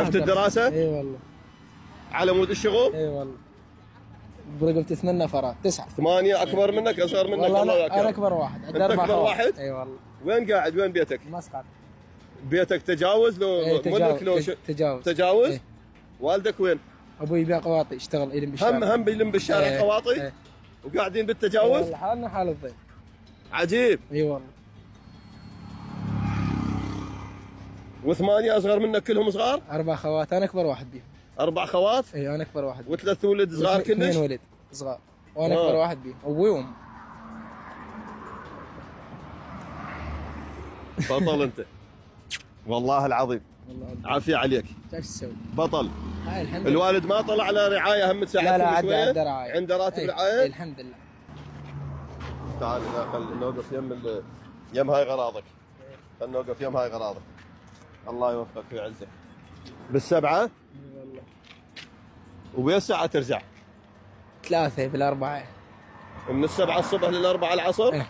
وقفت الدراسة؟ اي والله. على مود الشغل؟ اي والله. برقبتي 8 نفرات 9. 8 أكبر منك أصغر منك؟ والله الله انا يكرمك. اكبر واحد. أنت أكبر واحد؟ اي والله. وين قاعد؟ وين بيتك؟ مسقط. بيتك تجاوز لو ملك لو تجاوز. تجاوز؟ ايه. والدك وين؟ ابوي يبيع قواطي، يشتغل يلم بالشارع. هم بيلم بالشارع ايه. قواطي؟ ايه. وقاعدين بالتجاوز؟ والله حالنا حال الضيف. عجيب. اي والله. و8 أصغر منك كلهم صغار؟ 4 خوات، انا اكبر واحد بيهم. 4 خوات؟ اي انا اكبر واحد. و3 ولد صغار كلش؟ 2 ولد صغار وانا اكبر واحد بيهم، ابوي وامي. بطل انت والله العظيم. والله عافية عليك. ايش تسوي؟ بطل. هاي الحمد لله. الوالد ما طلع على رعاية هم تساعدكم لا شوية؟ عنده رعاية. عنده راتب ايه. رعاية؟ ايه الحمد لله. تعال خل نوقف يم هاي غراضك. خل نوقف يم هاي غراضك. الله يوفقك ويعزك. بالسبعة؟ اي والله. وبأي الساعة ترجع؟ 3 بالأربعة. من 7 الصبح لل4 العصر؟ ايه.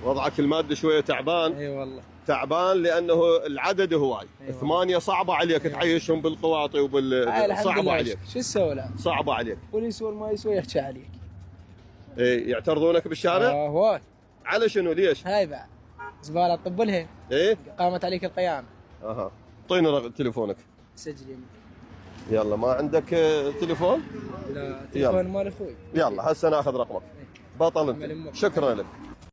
وضعك المادي شوية تعبان؟ اي والله. تعبان لأنه العدد هواي. أيوة. 8 صعبة عليك تعيشهم بالقواطي صعبة عليك. شو تسوي لا؟ صعبة عليك. واللي يسوي ما يسوي يحكي عليك. ايه يعترضونك بالشارع؟ هواي. على شنو ليش؟ هاي بعد زبالة طبلها. ايه؟ قامت عليك القيامة. اها. اعطيني تليفونك. سجل يمي. يلا ما عندك تليفون؟ لا تليفون مال اخوي. يلا هسه ناخذ رقمك. بطل انت. عمل أمك. شكرا لك.